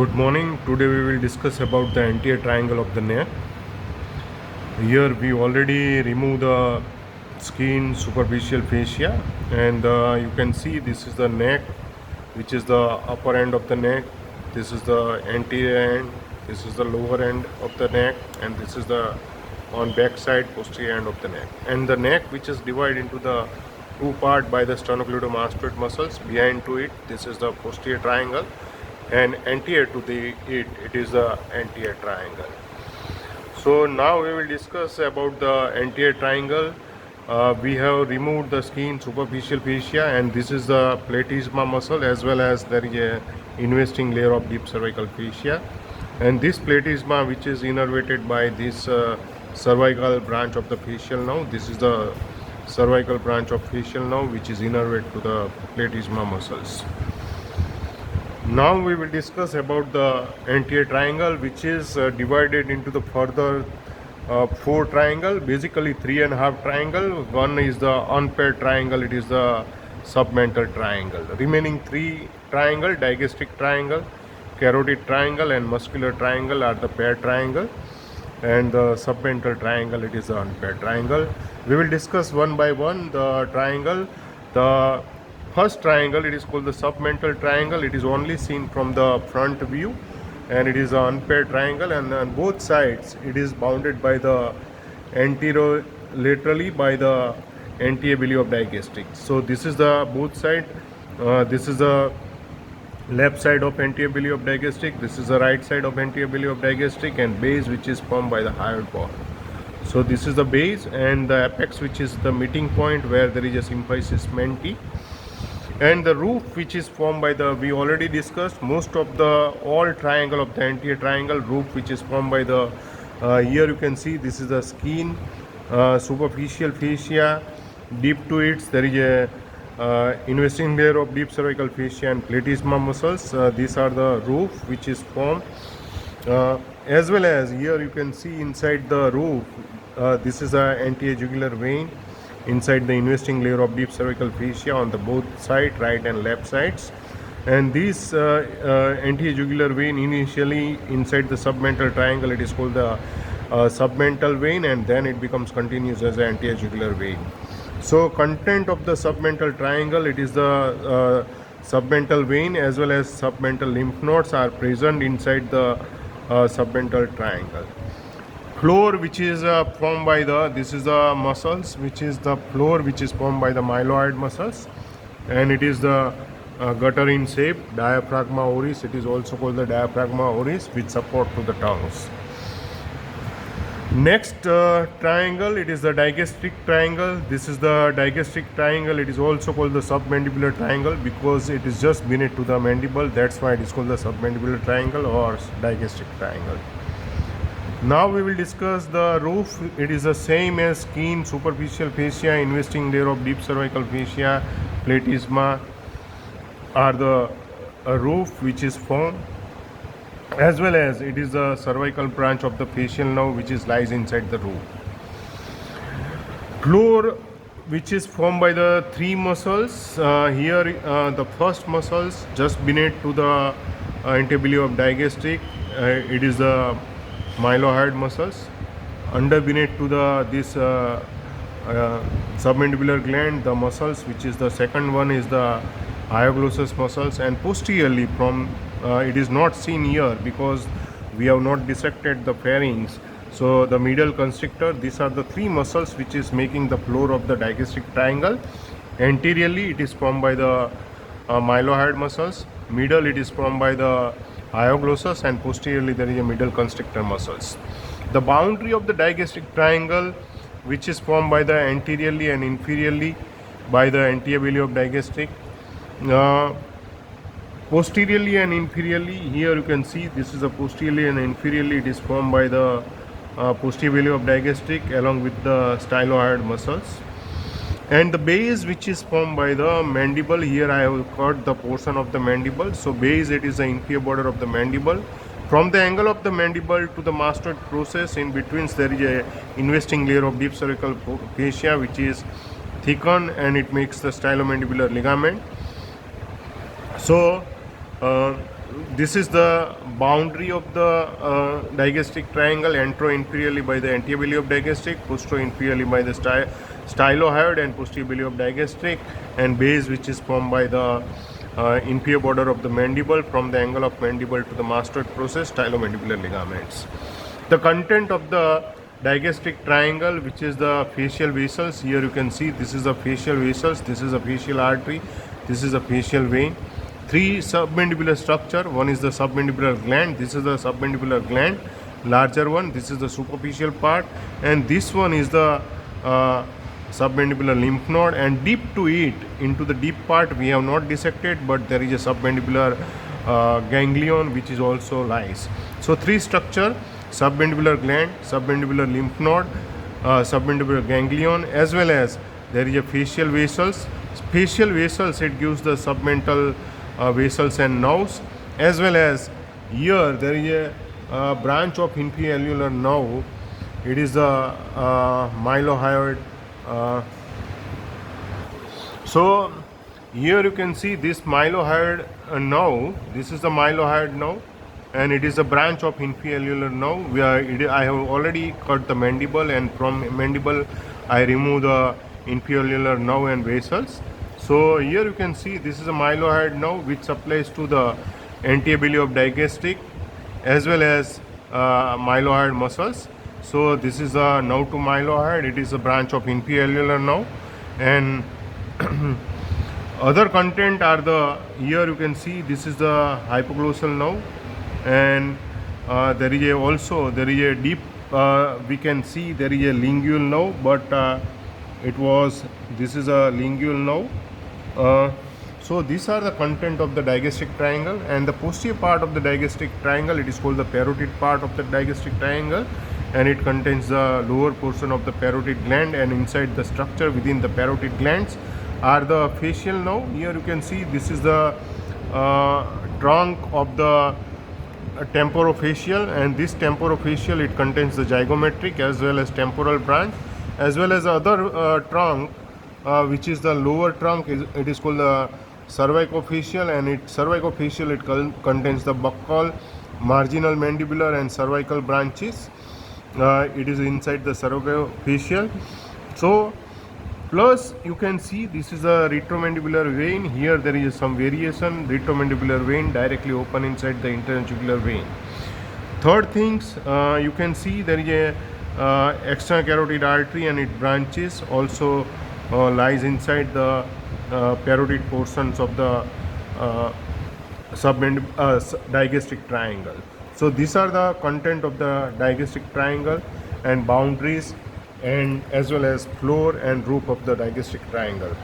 Good morning. Today we will discuss about the anterior triangle of the neck. Here we already remove the skin superficial fascia, and you can see this is the neck, which is the upper end of the neck. This is the anterior end. This is the lower end of the neck, and this is the on back side posterior end of the neck. And the neck, which is divided into the two part by the sternocleidomastoid muscles. Behind to it, this is the posterior triangle, and anterior to it is the anterior triangle. So now we will discuss about the anterior triangle. We have removed the skin superficial fascia, and this is the platysma muscle, as well as there is a investing layer of deep cervical fascia, and this platysma, which is innervated by this cervical branch of the facial nerve. This is the cervical branch of facial nerve, which is innervated to the platysma muscles. Now we will discuss about the anterior triangle, which is divided into the further four triangle, basically 3.5 triangle. One is the unpaired triangle, it is the submental triangle. Remaining three triangle, digastric triangle, carotid triangle and muscular triangle are the paired triangle, and the submental triangle, it is the unpaired triangle. We will discuss one by one the triangle. The first triangle, it is called the submental triangle. It is only seen from the front view, and it is an unpaired triangle, and on both sides it is bounded by the anterolaterally by the anterior of digastric. So this is the both side. This is the left side of anterior of digastric, this is the right side of anterior of digastric, and base, which is formed by the hyoid bone. So this is the base, and the apex, which is the meeting point where there is a symphysis menti, and the roof, which is formed by the, we already discussed most of the all triangle of the anterior triangle, roof which is formed by the here you can see this is the skin superficial fascia. Deep to it there is a investing layer of deep cervical fascia and platysma muscles. These are the roof which is formed, as well as here you can see inside the roof this is a anterior jugular vein inside the investing layer of deep cervical fascia on the both side, right and left sides. And this anterior jugular vein initially inside the submental triangle, it is called the submental vein, and then it becomes continuous as an anterior jugular vein. So content of the submental triangle, it is the submental vein as well as submental lymph nodes are present inside the submental triangle. Floor, which is formed by the, this is the muscles, which is the floor which is formed by the myloid muscles, and it is the gutter in shape, diaphragma oris. It is also called the diaphragma oris, which support to the tongues. Next triangle, it is the digastric triangle. This is the digastric triangle. It is also called the submandibular triangle because it is just beneath to the mandible. That's why it is called the submandibular triangle or digastric triangle. Now we will discuss the roof. It is the same as skin, superficial fascia, investing layer of deep cervical fascia, platysma are the roof which is formed, as well as it is the cervical branch of the facial nerve which is lies inside the roof. Floor, which is formed by the three muscles. Here the first muscles just beneath to the anterior of digastric, it is the mylohyoid muscles. Under beneath to the this submandibular gland, the muscles, which is the second one is the hyoglossus muscles, and posteriorly from it is not seen here because we have not dissected the pharynx. So the medial constrictor, these are the three muscles which is making the floor of the digastric triangle. Anteriorly it is formed by the mylohyoid muscles, middle it is formed by the hyoglossus, and posteriorly there is a middle constrictor muscles. The boundary of the digastric triangle, which is formed by the anteriorly and inferiorly by the anterior of digastric, posteriorly and inferiorly, here you can see this is a posteriorly and inferiorly, it is formed by the posterior of digastric along with the stylohyoid muscles. And the base, which is formed by the mandible, here I have cut the portion of the mandible. So base, it is the inferior border of the mandible. From the angle of the mandible to the mastoid process, in between there is a investing layer of deep cervical fascia which is thickened, and it makes the stylomandibular ligament. So this is the boundary of the digastric triangle, antero-inferiorly by the anterior of digastric, postero-inferiorly by the stylohyoid and posterior of digastric, and base which is formed by the inferior border of the mandible from the angle of mandible to the mastoid process, stylomandibular ligaments. The content of the digastric triangle, which is the facial vessels. Here you can see this is the facial vessels, this is a facial artery, this is a facial vein. Three submandibular structure. One is the submandibular gland. This is the submandibular gland, larger one. This is the superficial part, and this one is the submandibular lymph node. And deep to it, into the deep part, we have not dissected, but there is a submandibular ganglion which is also lies. So three structure: submandibular gland, submandibular lymph node, submandibular ganglion, as well as there is a facial vessels. Facial vessels, it gives the submental vessels and nerves, as well as here there is a branch of inferior alveolar nerve. It is the mylohyoid. So here you can see this mylohyoid nerve. This is the mylohyoid nerve, and it is a branch of inferior alveolar nerve. I have already cut the mandible, and from mandible I remove the inferior alveolar nerve and vessels. So here you can see this is a mylohyoid nerve which supplies to the anterior of digastric as well as mylohyoid muscles. So this is a nerve to mylohyoid. It is a branch of inferior alveolar nerve, and other content are the, here you can see this is the hypoglossal nerve, and there is a deep, we can see there is a lingual nerve, but this is a lingual nerve. So these are the content of the digastric triangle, and the posterior part of the digastric triangle, it is called the parotid part of the digastric triangle, and it contains the lower portion of the parotid gland, and inside the structure within the parotid glands are the facial nerve. Here you can see this is the trunk of the temporofacial, and this temporofacial, it contains the zygomatic as well as temporal branch, as well as other trunk which is the lower trunk. It is called the cervicofacial, and it contains the buccal, marginal mandibular and cervical branches. It is inside the cervicofacial. So plus you can see this is a retromandibular vein. Here there is some variation. Retromandibular vein directly open inside the interjugular vein. Third things, you can see there is a external carotid artery, and its branches also lies inside the parotid portions of the digastric triangle. So these are the content of the digastric triangle and boundaries, and as well as floor and roof of the digastric triangle.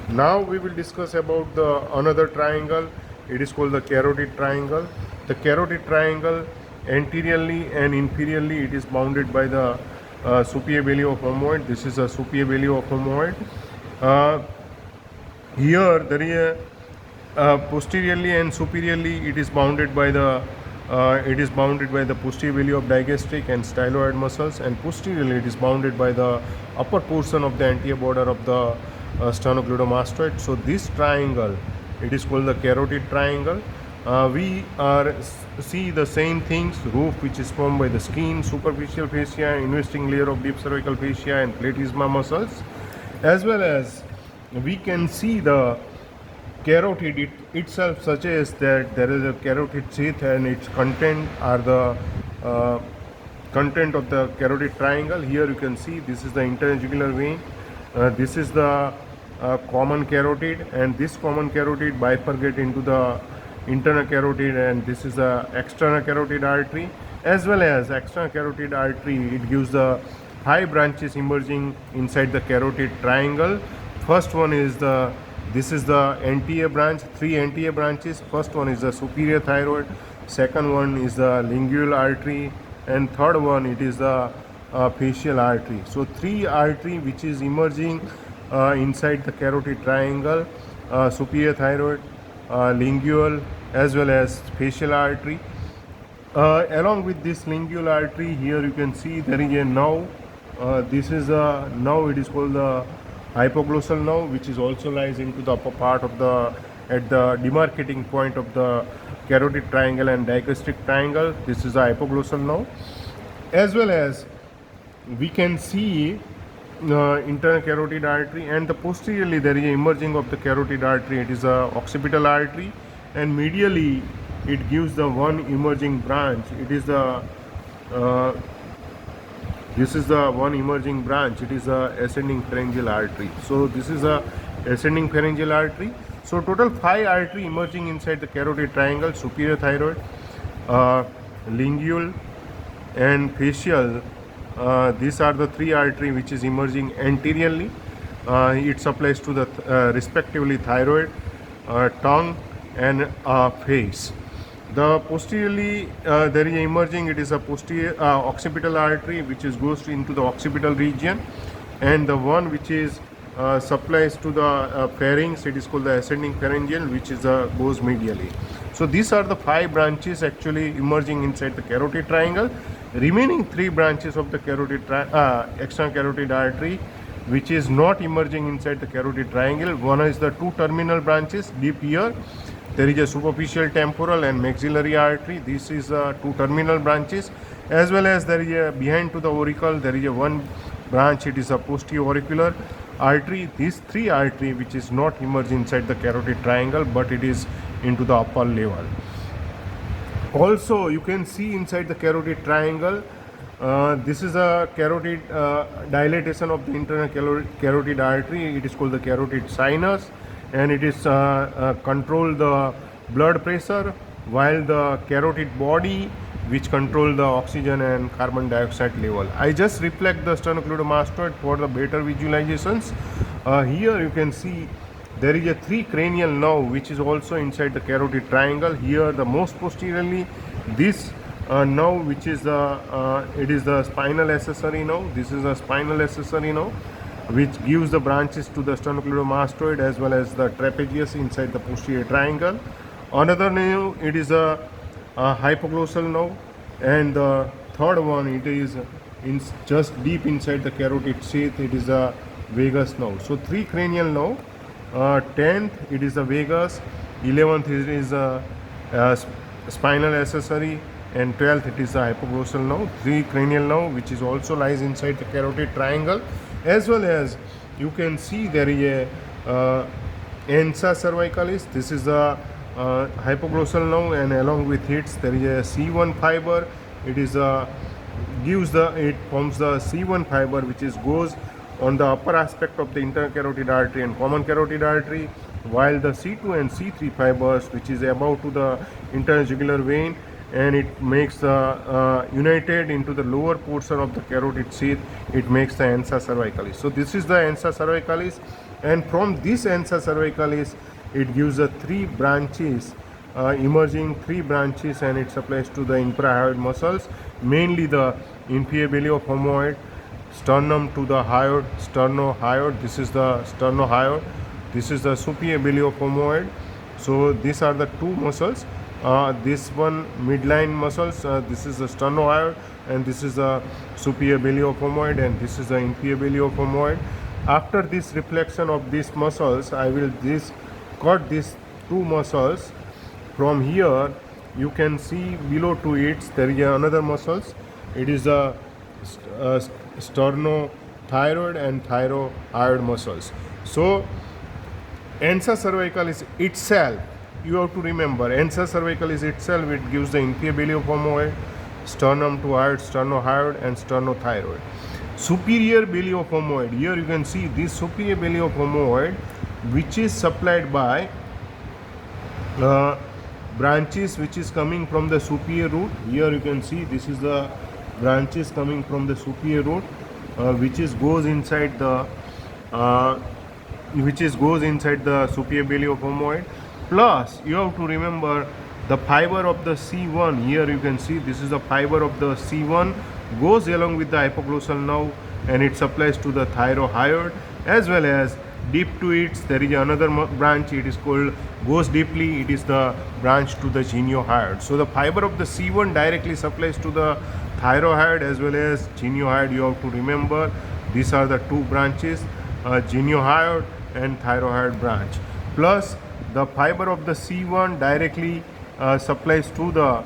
Now we will discuss about the another triangle. It is called the carotid triangle. The carotid triangle, anteriorly and inferiorly, it is bounded by the superior belly of omoid. This is a superior belly of omoid. Here there is a posteriorly and superiorly, it is bounded by the posterior belly of digastric and styloid muscles, and posteriorly it is bounded by the upper portion of the anterior border of the sternocleidomastoid. So this triangle, it is called the carotid triangle. We see the same things: roof which is formed by the skin, superficial fascia, investing layer of deep cervical fascia and platysma muscles, as well as we can see the carotid itself suggests that there is a carotid sheath, and its content are the content of the carotid triangle. Here you can see this is the interjugular vein, this is the common carotid, and this common carotid bifurcate into the internal carotid, and this is the external carotid artery. As well as external carotid artery, it gives the 5 branches emerging inside the carotid triangle. First one is this is the anterior branch, 3 anterior branches. First one is the superior thyroid, second one is the lingual artery, and third one it is the facial artery. So 3 artery which is emerging inside the carotid triangle: superior thyroid, lingual, as well as facial artery. Along with this lingual artery, here you can see there is a nerve. This is a nerve, it is called the hypoglossal nerve, which is also lies into the upper part of the, at the demarcating point of the carotid triangle and digastric triangle. This is the hypoglossal nerve. As well as we can see internal carotid artery, and the posteriorly there is a emerging of the carotid artery. It is a occipital artery, and medially it gives the one emerging branch. It is the this is the one emerging branch. It is a ascending pharyngeal artery. So this is a ascending pharyngeal artery. So total 5 artery emerging inside the carotid triangle: superior thyroid, lingual, and facial. These are the 3 artery which is emerging anteriorly. It supplies to the respectively thyroid, tongue, and face. The posteriorly there is emerging. It is a posterior occipital artery which is goes into the occipital region, and the one which is supplies to the pharynx. It is called the ascending pharyngeal, which is goes medially. So these are the 5 branches actually emerging inside the carotid triangle. Remaining 3 branches of the carotid external carotid artery which is not emerging inside the carotid triangle. One is the 2 terminal branches deep here. There is a superficial temporal and maxillary artery. This is 2 terminal branches, as well as there is a behind to the auricle there is a 1 branch. It is a posterior auricular artery. These 3 artery which is not emerged inside the carotid triangle, but it is into the upper level. Also, you can see inside the carotid triangle, this is a carotid dilatation of the internal carotid artery. It is called the carotid sinus, and it is control the blood pressure, while the carotid body which control the oxygen and carbon dioxide level. I just reflect the sternocleidomastoid for the better visualizations. Here you can see there is a 3 cranial nerve which is also inside the carotid triangle. Here the most posteriorly this nerve which is it is the spinal accessory nerve. This is a spinal accessory nerve which gives the branches to the sternocleidomastoid as well as the trapezius inside the posterior triangle. Another nerve, it is a hypoglossal nerve, and the third one, it is just deep inside the carotid sheath. It is a vagus nerve. So 3 cranial nerve. 10th it is the vagus, 11th it is a spinal accessory, and 12th it is the hypoglossal nerve. 3 cranial nerve which is also lies inside the carotid triangle, as well as you can see there is a ansa cervicalis. This is the hypoglossal nerve, and along with it there is a C1 fiber. It is it forms the C1 fiber which is goes on the upper aspect of the internal carotid artery and common carotid artery, while the C2 and C3 fibers which is above to the internal jugular vein, and it makes the united into the lower portion of the carotid sheath. It makes the ansa cervicalis. So this is the ansa cervicalis, and from this ansa cervicalis it gives the 3 branches, emerging 3 branches, and it supplies to the infrahyoid muscles, mainly the inferior belly-of-femoid, sternum to the hyoid, sternohyoid. This is the sternohyoid. This is the superior belly-of-femoid. So these are the 2 muscles. This one midline muscles. This is the sternohyoid, and this is the superior belly-of-femoid, and this is the inferior belly-of-femoid. After this reflection of these muscles, I will cut these 2 muscles. From here, you can see below to it there is another muscles. It is the sternothyroid and thyroid muscles. So ansa cervicalis itself, you have to remember, ansa cervicalis itself, it gives the inferior belly-of-femoid, sternum to hyoid, sternohyoid, and sternothyroid. Superior belly-of-femoid, here you can see this superior belly-of-femoid which is supplied by branches which is coming from the superior root. Here you can see this is the branches coming from the superior root, which goes inside the superior belly-of-femoid. Plus you have to remember the fiber of the C1. Here you can see this is the fiber of the C1 goes along with the hypoglossal nerve, and it supplies to the thyrohyoid, as well as deep to it there is another branch. It is called goes deeply. It is the branch to the geniohyoid. So the fiber of the C1 directly supplies to the thyroid as well as geniohyoid. You have to remember these are the 2 branches, geniohyoid and thyroid branch. Plus the fiber of the C1 directly supplies to the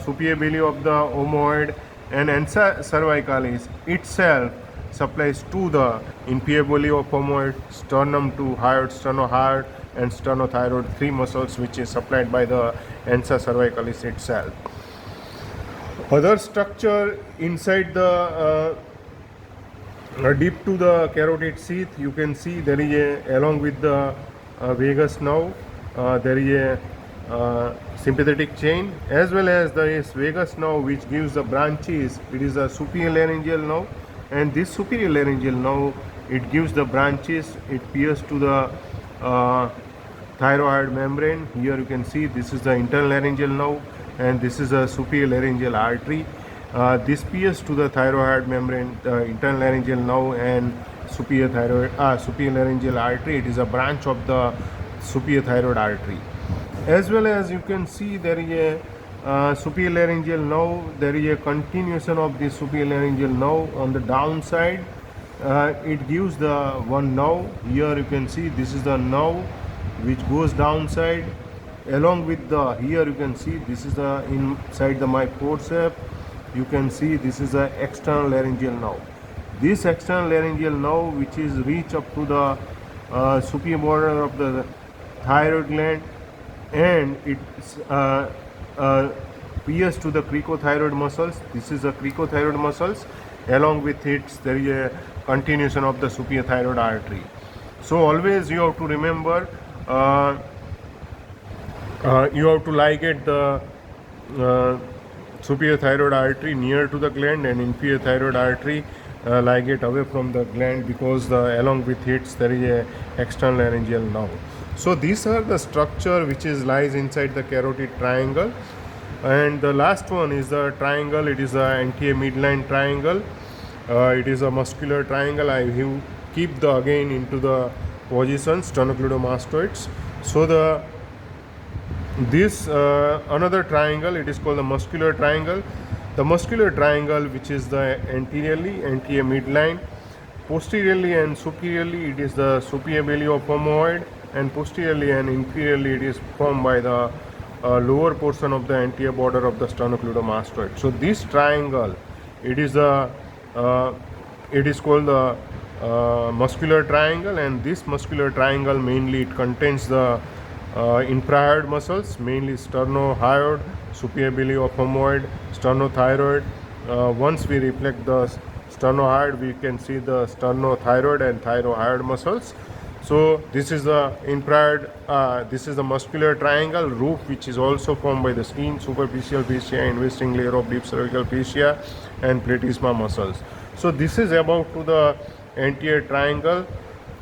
superior belly of the omoid, and ansa cervicalis itself supplies to the inferior belly of omoid, sternum to hyoid, sternohyoid, and sternothyroid, three muscles which is supplied by the ansa cervicalis itself. Other structure inside the deep to the carotid sheath, you can see there is a, along with the vagus nerve, there is a sympathetic chain, as well as the vagus nerve which gives the branches. It is a superior laryngeal nerve, and this superior laryngeal nerve, it gives the branches. It pierces to the thyroid membrane. Here you can see this is the internal laryngeal nerve, and this is a superior laryngeal artery. This pierces to the thyroid membrane, internal laryngeal nerve, and superior laryngeal artery. It is a branch of the superior thyroid artery. As well as you can see there is a superior laryngeal nerve. There is a continuation of this superior laryngeal nerve on the downside. It gives the one nerve. Here you can see this is the nerve which goes downside. Along with the, here you can see this is the inside the my forceps. You can see this is the external laryngeal nerve. This external laryngeal nerve, which is reach up to the superior border of the thyroid gland, and it pierces to the cricothyroid muscles. This is the cricothyroid muscles. Along with it, there is a continuation of the superior thyroid artery. So always you have to remember, you have to ligate the superior thyroid artery near to the gland, and inferior thyroid artery ligate away from the gland, because along with it there is a external laryngeal nerve. So these are the structure which is lies inside the carotid triangle. And the last one is the triangle. It is the anterior midline triangle. It is a muscular triangle. I will keep the again into the position sternocleidomastoids. So this another triangle, it is called the muscular triangle. The muscular triangle, which is the anterior midline, posteriorly and superiorly it is the superior belly of omoid, and posteriorly and inferiorly it is formed by the lower portion of the anterior border of the sternocleidomastoid. So this triangle, it is called the muscular triangle, and this muscular triangle mainly it contains the infrahyoid muscles, mainly sternohyoid, superior belly of omoid, sternothyroid. Once we reflect the sternohyoid, we can see the sternothyroid and thyrohyoid muscles. So this is the infrahyoid, this is the muscular triangle roof, which is also formed by the skin, superficial fascia, investing layer of deep cervical fascia, and platysma muscles. So this is about to the anterior triangle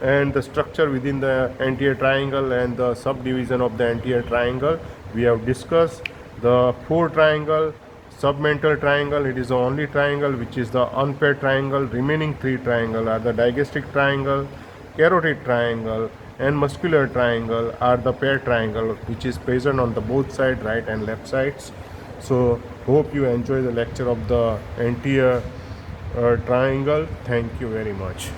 and the structure within the anterior triangle and the subdivision of the anterior triangle. We have discussed the four triangle, submental triangle. It is the only triangle which is the unpaired triangle. Remaining three triangle are the digastric triangle, carotid triangle, and muscular triangle are the paired triangle, which is present on the both sides, right and left sides. So hope you enjoy the lecture of the anterior triangle. Thank you very much.